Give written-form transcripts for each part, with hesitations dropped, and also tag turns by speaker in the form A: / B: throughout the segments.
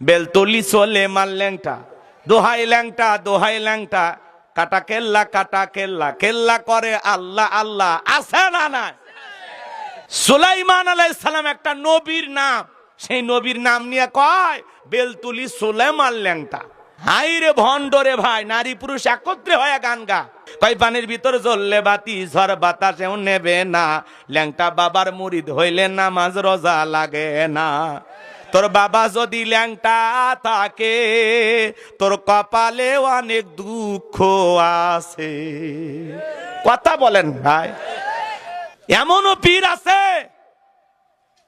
A: বেলতলি চলে মাল ল্যাংটা, দোহাই ল্যাংটা দোহাই ল্যাংটা, কাটা কেল্লা কেল্লা করে আল্লাহ আল্লাহ। আছে না নাই? সুলাইমান আলাইহিস সালাম একটা নবীর নাম, সেই নবীর নাম নিয়ে কয় বেলতুলি সুলাইমান ল্যাংটা। হাই রে ভণ্ড রে ভাই, নারী পুরুষ একত্রে হয়ে গান গা। কয় পানির ভিতর জ্বললে বাতি ঝড় বাতাসেও নেবে না, ল্যাংটা বাবার মুরিদ হইলে নামাজ রোজা লাগে না। তোর বাবা যদি ল্যাংটা থাকে, তোর কপালে অনেক দুঃখ আছে। কথা বলেন ভাই, এমনও পীর আছে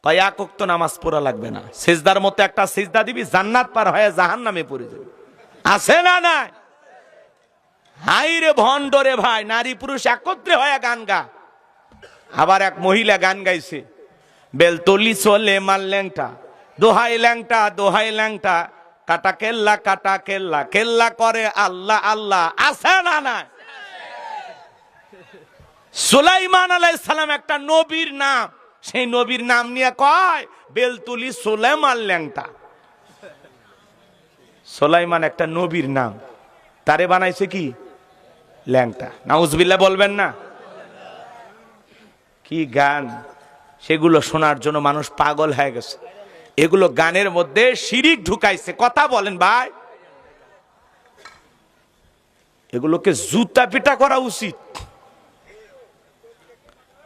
A: কয় এক ওয়াক্ত নামাজ পড়া লাগবে না, সিজদার মতো একটা সিজদা দিবি জান্নাত পার হয়ে জাহান্নামে পড়ে যাবে। আছে না নাই? হাই রে ভণ্ড রে ভাই, নারী পুরুষ একত্রে হয়ে গান গা। আবার এক মহিলা গান গাইছে, বেলতলি চলে মাল ল্যাংটা, দোহাই ল্যাংটা, কাটা কেল্লা কেল্লা করে আল্লাহ আল্লাহ। আছে না নাই? সুলাইমান আলাইহিস সালাম একটা নবীর নাম, সেই নবীর নাম নিয়ে কয় বেলতুলি সুলাইমান ল্যাংটা। সুলাইমান একটা নবীর নাম, তারে বানাইছে কি ল্যাংটা। নাউজুবিল্লাহ বলবেন না? কি গান, সেগুলো শোনার জন্য মানুষ পাগল হয়ে গেছে। এগুলো গানের মধ্যে শিরিক ঢুকাইছে। কথা বলেন ভাই, এগুলোকে জুতা পিটা করা উচিত।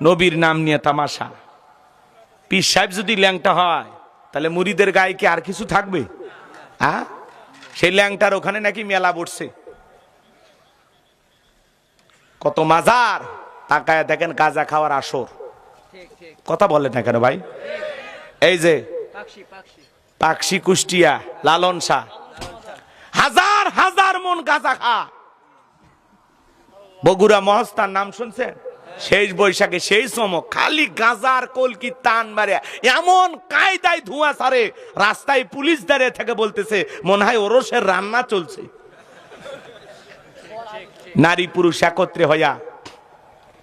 A: নবীর নাম নিয়ে তামাশা। পীর সাহেব যদি ল্যাংটা হয়, তাহলে মুরিদের গায়ে কি আর কিছু থাকবে? সেই ল্যাংটার ওখানে নাকি মেলা বসছে, কত মাজার, তাকায় দেখেন গাঁজা খাওয়ার আসর। কথা বলেন না কেন ভাই? এই যে পাকশি কুষ্টিয়া লালন শাহ হাজার হাজার মন গাঁজা খা। বগুড়া মহস্তার নাম শুনছেন? শেষ বৈশাখে সেই চমক, খালি গাজার কলকি টান মারে, এমন কায়দায় ধোঁয়া ছাড়ে, রাস্তায় পুলিশ দাঁড়িয়ে থেকে বলতেছে মনে হয় ওরসের রান্না চলছে। নারী পুরুষ একত্রে হইয়া,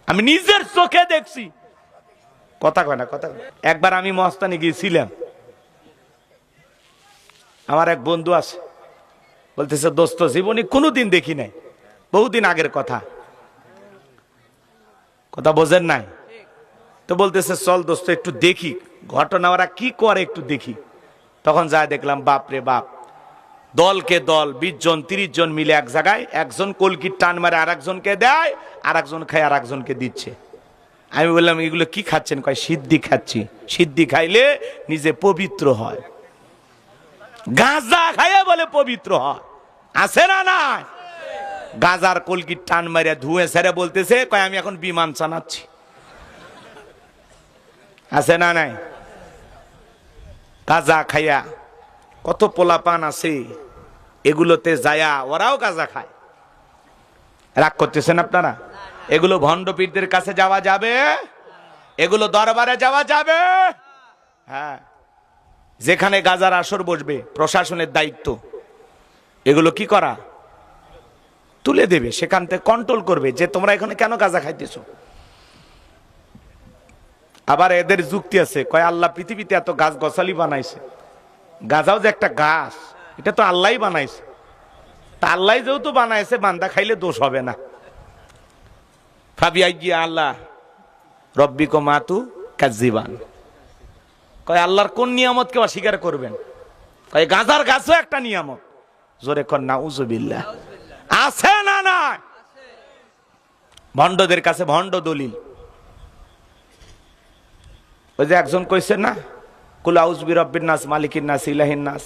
A: আমি নিজের চোখে দেখছি। কথা কয় না, কথা। একবার আমি মস্তানে গিয়েছিলাম, আমার এক বন্ধু আছে, বলতেছে দোস্ত জীবনে কোনোদিন দেখি নাই, বহুদিন আগের কথা, কথা বোঝেন নাই তো। বলতেছে চল দোস্ত একটু দেখি ঘটনা ওরা কি করে, একটু দেখি। তখন যা দেখলাম, বাপ রে বাপ, দলকে দল 20 জন 30 জন মিলে এক জায়গায়, একজন কলকির টান মারে আর একজনকে দেয়, আর একজন খায় আর একজনকে দিচ্ছে। আমি বললাম এগুলো কি খাচ্ছেন? কয় সিদ্ধি খাচ্ছি। সিদ্ধি খাইলে নিজে পবিত্র হয়। গাঁজা খাইয়া বলে পবিত্র হয়। আছে না না? গাজার কলকির টান মারিয়া ধুয়ে সেরে বলতেছে কয় আমি এখন বিমান চালাচ্ছি। আছে না নাই? গাজা খাইয়া কত পোলাপান আছে, এগুলোতে যায়া ওরাও গাজা খায়। রাগ করতেছেন আপনারা? এগুলো ভণ্ড পীরদের কাছে যাওয়া যাবে? এগুলো দরবারে যাওয়া যাবে? হ্যাঁ, যেখানে গাজার আসর বসবে প্রশাসনের দায়িত্ব এগুলো কি করা, তুলে দেবে, সেখান থেকে কন্ট্রোল করবে যে তোমরা এখানে কেন গাঁজা খাইতেছো। আবার এদের যুক্তি আছে, কয় আল্লাহ পৃথিবীতে এত গাছ গছালি বানাইছে, গাঁজাও যে একটা গাছ, এটা তো আল্লাহই বানাইছে, তা আল্লাহ যেহেতু বানাইছে বান্দা খাইলে দোষ হবে না। ফাবিয়াই গিয়া আল্লাহ রব্বিক মাতু কাজিবান, কয় আল্লাহর কোন নিয়ামতকে অস্বীকার করবেন? কয় গাঁজার গাছও একটা নিয়ামত। জোরে কর নাউজুবিল্লাহ। আছে না না? ভণ্ডদের কাছে ভণ্ড দলিল। ওই যে একজন কইছে না, কুল আউযু বিরাব্বিন নাস মালিকিন নাস ইলাহিন নাস,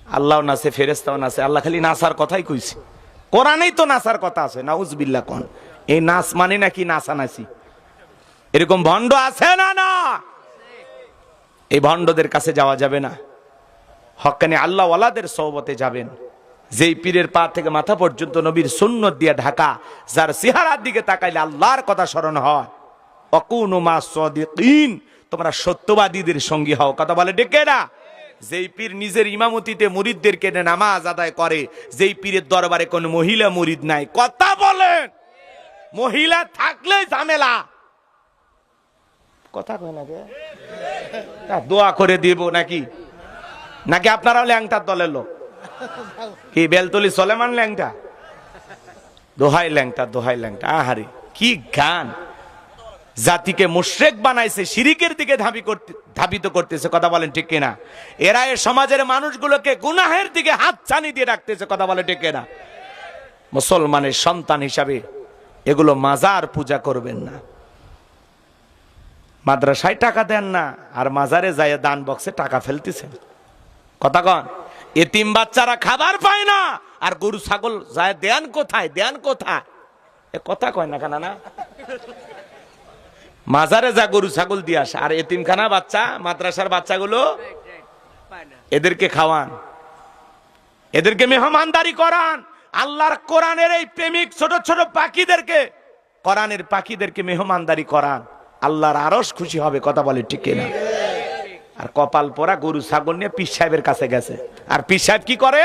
A: আল্লাহও নাসে ফেরেশতাও নাসে। আল্লাহ খালি নাসার কথাই কইছে, কোরআনেই তো নাসার কথা আছে। নাউজুবিল্লাহ কোন এই নাস মানে নাকি নাসানাসি? এরকম ভণ্ড আছে না না? এই ভণ্ডদের কাছে যাওয়া যাবে না। হক্কানি আল্লাহ ওয়ালাদের সোহবতে যাবেন। যেই পীরের পা থেকে মাথা পর্যন্ত নবীর সুন্নত দিয়ে ঢাকা, যার চেহারার দিকে তাকাইলে আল্লাহর কথা স্মরণ হয়। অকুনু মা সাদিকিন, তোমরা সত্যবাদীদের সঙ্গী হও। কথা বলে ডেকে না? যেই পীর নিজের ইমামতিতে মুরিদদেরকে নামাজ আদায় করে, যেই পীরের দরবারে কোন মহিলা মুরিদ নাই। কথা বলেন, মহিলা থাকলে ঝামেলা। কথা কয় না রে, দোয়া করে দিব নাকি? নাকি আপনারাও ল্যাংটার দলের লোক? কি বেলতলি সলেমান ল্যাংটা? দোহাই ল্যাংটা, দোহাই ল্যাংটা। আহারে কি গান! জাতিকে মুশরিক বানাইছে, শিরিকের দিকে ধাবিত করতেছে। কথা বলেন ঠিক কিনা? এরা এ সমাজের মানুষগুলোকে গুনাহের দিকে হাত ছানি দিয়ে রাখতেছে। কথা বলে ঠিক কিনা? মুসলমানের সন্তান হিসাবে এগুলো মাজার পূজা করবেন না। মাদ্রাসায় টাকা দেন না, আর মাজারে যায় দান বক্সে টাকা ফেলতেছেন। কথা কন, এতিম বাচ্চারা খাবার পায় না, আর গরু ছাগল যায় দেন কোথায়? দেন কোথায়? এ কথা কয় না কেন? না, মাজারে যা গরু ছাগল দিয়ে আসে, আর এতিমখানা বাচ্চা, মাদ্রাসার বাচ্চাগুলো এদেরকে খাওয়ান, এদেরকে মেহমানদারি করান। আল্লাহর কোরআনের এই প্রেমিক ছোট ছোট পাখিদেরকে, কোরআনের পাখিদেরকে মেহমানদারি করান, আল্লাহর আরশ খুশি হবে। কথা বলে ঠিক কিনা? আর কপাল পোড়া গরু ছাগল নিয়ে পীর সাহেবের কাছে গেছে, আর পীর সাহেব কি করে?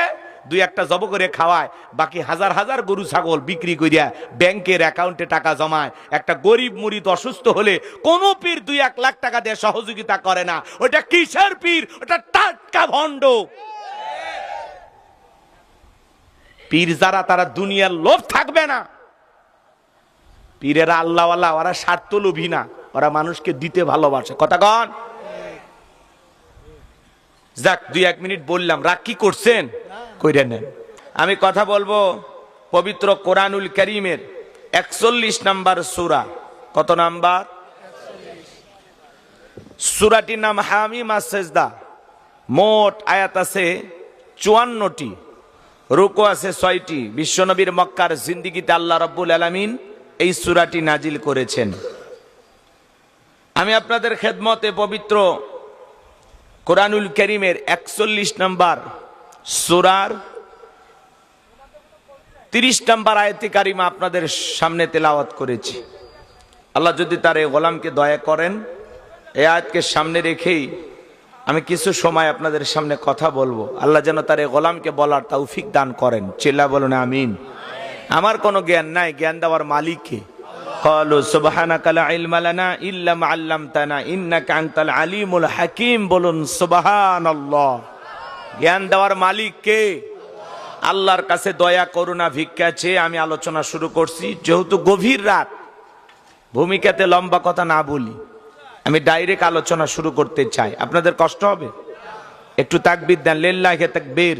A: দুই একটা জব করে খাওয়ায়, বাকি হাজার হাজার গরু ছাগল বিক্রি করিয়া ব্যাংকের অ্যাকাউন্টে টাকা জমায়। একটা গরিব মুরিদ অসুস্থ হলে কোনো পীর 2-1 লাখ টাকা দিয়ে সহযোগিতা করে না। ওটা কিসের পীর? ওটা টাটকা ভণ্ড পীর। যারা তারা দুনিয়ার লোভ থাকবে না। পীরেরা আল্লাহওয়ালা, ওরা স্বার্থলোভী না, ওরা মানুষকে দিতে ভালোবাসে। কথা কন। যাক, 2-1 মিনিট বললাম, রাগ কি করছেন? কইরা নেন। আমি কথা বলবো পবিত্র কোরআনুল কারীমের 41 নাম্বার সূরা। কত নাম্বার? সূরাটির নাম হামিম আস-সাজদা। মোট আয়াত আছে 54টি, রুকু আছে 6টি। বিশ্বনবীর মক্কার জিন্দেগিতে আল্লাহ রাব্বুল আলামিন এই সূরাটি নাজিল করেছেন। আমি আপনাদের খেদমতে পবিত্র কোরআনুল কারীমের 41 নাম্বার সূরার 30 নাম্বার আয়াতে কারিমা আপনাদের সামনে তেলাওয়াত করেছি। আল্লাহ যদি তার এই গোলামকে দয়া করেন, এই আয়াতকে সামনে রেখেই আমি কিছু সময় আপনাদের সামনে কথা বলবো। আল্লাহ যেন তার এই গোলামকে বলার তৌফিক দান করেন। চিল্লা বলুন আমিন। আমার কোনো জ্ঞান নাই, জ্ঞান দেওয়ার মালিক কে? ক্বালু সুবহানাকা লা ইলমা লানা ইল্লা মা আল্লামতানা ইন্নাকা আনতাল আলিমুল হাকীম। বলুন সুবহানাল্লাহ। জ্ঞান দেওয়ার মালিক কে? আল্লাহর কাছে দয়া করুণা ভিক্ষা চেয়ে আমি আলোচনা শুরু করছি। যেহেতু গভীর রাত, ভূমিকাতে লম্বা কথা না বলি, আমি ডাইরেক্ট আলোচনা শুরু করতে চাই। আপনাদের কষ্ট হবে? একটু তাকবীর দেন, লিল্লাহি তাকবীর।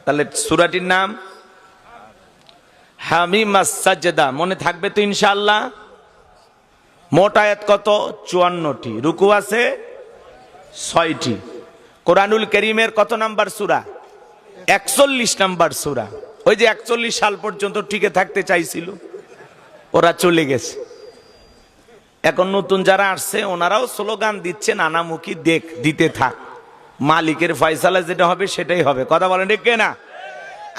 A: তাহলে সূরাটির নাম হামিম আস-সাজদা। মনে থাকবে তো ইনশাআল্লাহ? মোট আয়াত কত? 54টি, রুকু আছে 6টি। কোরআনুল কারীমের কত নাম্বার সূরা? 41 নাম্বার সূরা। ওই যে 41 সাল পর্যন্ত টিকে থাকতে চাইছিল, ওরা চলে গেছে। এখন নতুন যারা আসছে ওনারাও স্লোগান দিচ্ছে নানামুখী, দেখ, দিতে থাক, মালিকের ফয়সালা যেটা হবে সেটাই হবে। কথা বলেন ঠিক না?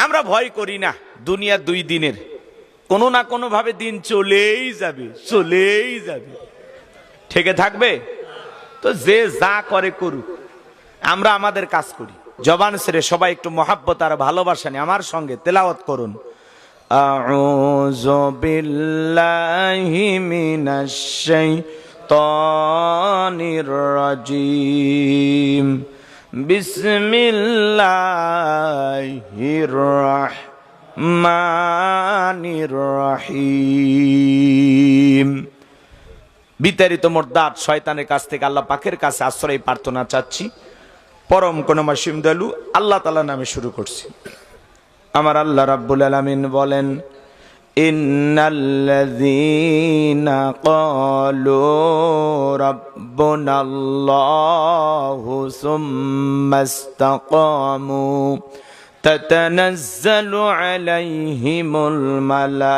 A: আমরা ভয় করি না। দুনিয়া 2 দিনের, কোনো না কোনো ভাবে দিন চলেই যাবে, চলেই যাবে। ঠেকে থাকবে তো যে যা করে করুক, আমরা আমাদের কাজ করি। জবান ছেড়ে সবাই একটু মহাব্বত আর ভালোবাসা নিয়ে আমার সঙ্গে তেলাওয়াত করুন। আউযু বিল্লাহি মিনাশ শাইতানির রাজিম। বিসমিল্লাহির রাহমানির রহিম। বিতাড়িত মোরদাদ শয়তানের কাছ থেকে আল্লাহ পাকের কাছে আশ্রয় প্রার্থনা চাচ্ছি। পরম করুণাময় দয়ালু আল্লাহ তাআলা নামে শুরু করছি। আমার আল্লাহ রাব্বুল আলামিন বলেন, ইন্নাল্লাযীনা ক্বালু রাব্বুনাল্লাহু সুম্মাস্তাকামু তাতানাজ্জালু আলাইহিমুল মালাইকাতু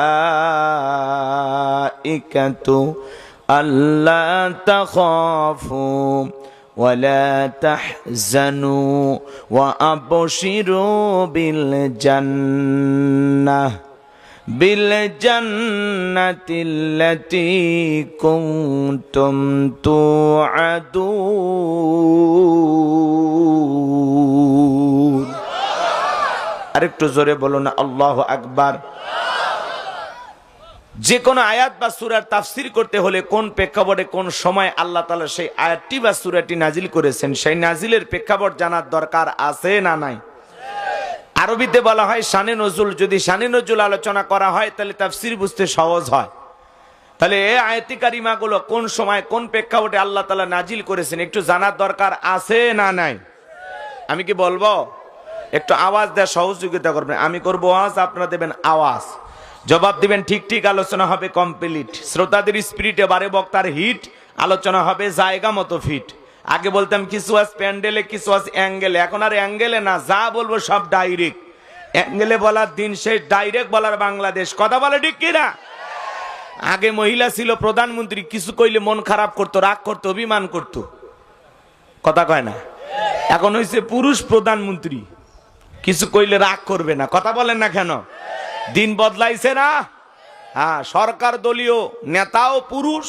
A: আল্লা তাখাফু ولا تحزنوا وأبشروا بالجنة التي كنتم توعدون। আরেকটু জোরে বলুন আল্লাহু আকবার। যে কোনো আয়াত বা সূরার তাফসীর করতে হলে কোন প্রেক্ষাপটে কোন সময় আল্লাহ তাআলা সেই আয়াতটি বা সূরাটি নাজিল করেছেন, সেই নাজিলের প্রেক্ষাপট জানার দরকার আছে না নাই? আরবিতে বলা হয় শানে নজুল। যদি শানে নজুল আলোচনা করা হয় তাহলে তাফসীর বুঝতে সহজ হয়। তাহলে এই আয়াতি কারিমাগুলো কোন সময় কোন প্রেক্ষাপটে আল্লাহ তাআলা নাজিল করেছেন একটু জানার দরকার আছে না নাই? আমি কি বলবো? একটু আওয়াজ দেওয়ার সহযোগিতা করবেন। আমি করবো আওয়াজ, আপনারা দেবেন আওয়াজ, জবাব দিবেন ঠিক ঠিক। আলোচনা হবে কমপ্লিট। শ্রোতাদের স্পিরিটে বারে বক্তার হিট, আলোচনা হবে জায়গা মতো ফিট। আগে বলতাম কিছু আজ প্যান্ডেলে, কিছু আজ অ্যাঙ্গেলে। এখন আর অ্যাঙ্গেলে না, যা বলবো সব ডাইরেক্ট। অ্যাঙ্গেলে বলার দিন শেষ, ডাইরেক্ট বলার বাংলাদেশ। কথা বলে ঠিক কিনা? আগে মহিলা ছিল প্রধানমন্ত্রী, কিছু কইলে মন খারাপ করতো, রাগ করতো, অভিমান করতো, কথা কয় না। এখন হইছে পুরুষ প্রধানমন্ত্রী, কিছু কইলে রাগ করবে না। কথা বলেন না কেন? দিন বদলাইছে না? হ্যাঁ, সরকার দলীয় নেতাও পুরুষ,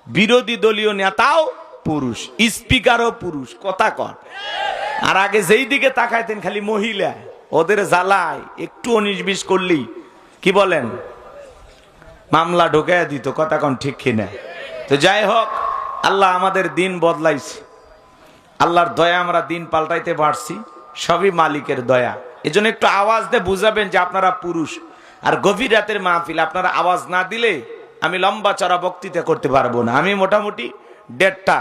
A: বিরোধী দলীয় নেতাও পুরুষ, স্পিকারও পুরুষ। কথা কন। আর আগে যেই দিকে তাকাইতেন খালি মহিলা, ওদের জ্বালায় একটু 19-20 করলেই কি বলেন মামলা ঢোকায় দিত। কথা কন ঠিক কিনা? তো যাই হোক, আল্লাহ আমাদের দিন বদলাইছে। আল্লাহর দয়া আমরা দিন পাল্টাইতে পারছি, সবই মালিকের দয়া। এজন্য একটু আওয়াজ দিয়ে বুঝাবেন যে আপনারা পুরুষ। আর গভীর রাতের মাহফিল আপনারা আওয়াজ না দিলে আমি লম্বা চড়া বক্তৃতা করতে পারবো না। আমি মোটামুটি 1:30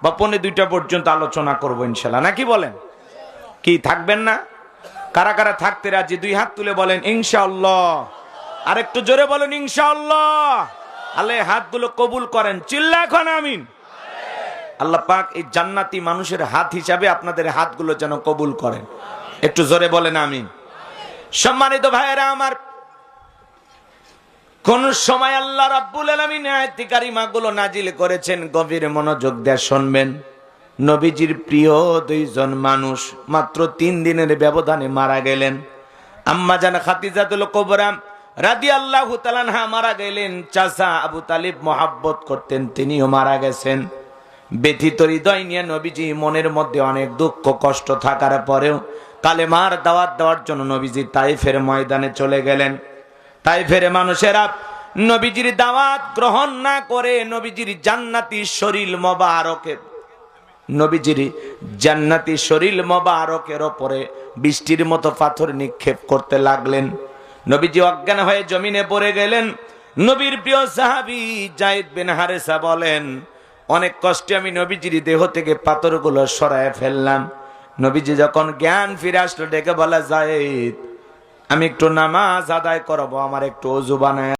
A: বা 1:45 পর্যন্ত আলোচনা করবো ইনশাল্লাহ, নাকি বলেন? কি থাকবেন না? কারা কারা থাকতে রাজি 2 হাত তুলে বলেন ইনশাআল্লাহ। আর একটু জোরে বলেন ইনশাআল্লাহ। আল্লাহ হাতগুলো কবুল করেন, চিল্লা এখন আমিন। আল্লাহ পাক এই জান্নাতি মানুষের হাত হিসাবে আপনাদের হাতগুলো যেন কবুল করেন, একটু জোরে বলেন আমিন। সম্মানিত ভাইয়েরা আমার, কোন সময় আল্লাহ রাব্বুল আলামিন আয়াতি কারিমাগুলো নাজিল করেছেন, গভীর মনোযোগ দিয়ে শুনবেন। নবীজির প্রিয় 2 জন মানুষ মাত্র 3 দিনের ব্যবধানে মারা গেলেন। আম্মা জান খাদিজাতুল কুবরা রাদিয়াল্লাহু তাআলা আনহা মারা গেলেন। চাচা আবু তালিব মহব্বত করতেন, তিনিও মারা গেছেন। ব্যথিত হৃদয় নিয়ে নবীজি মনের মধ্যে অনেক দুঃখ কষ্ট থাকার পরেও কালেমার দাওয়াত দেওয়ার জন্য নবীজি তাইফের ময়দানে চলে গেলেন। তাইফের মানুষেরা নবীজির দাওয়াত গ্রহণ না করে নবীজির জান্নাতি শরীর মোবারকের ওপরে বৃষ্টির মতো পাথর নিক্ষেপ করতে লাগলেন। নবীজি অজ্ঞান হয়ে জমিনে পড়ে গেলেন। নবীর প্রিয় সাহাবী যায়েদ বিন হারেসা বলেন, অনেক কষ্টে আমি নবীজির দেহ থেকে পাথরগুলো সরায় ফেললাম। নবীজি যখন জ্ঞান ফিরে আসলো ডেকে বলা, যায়েদ আমি একটু নামাজ আদায় করবো, আমার একটু ওযু বানায়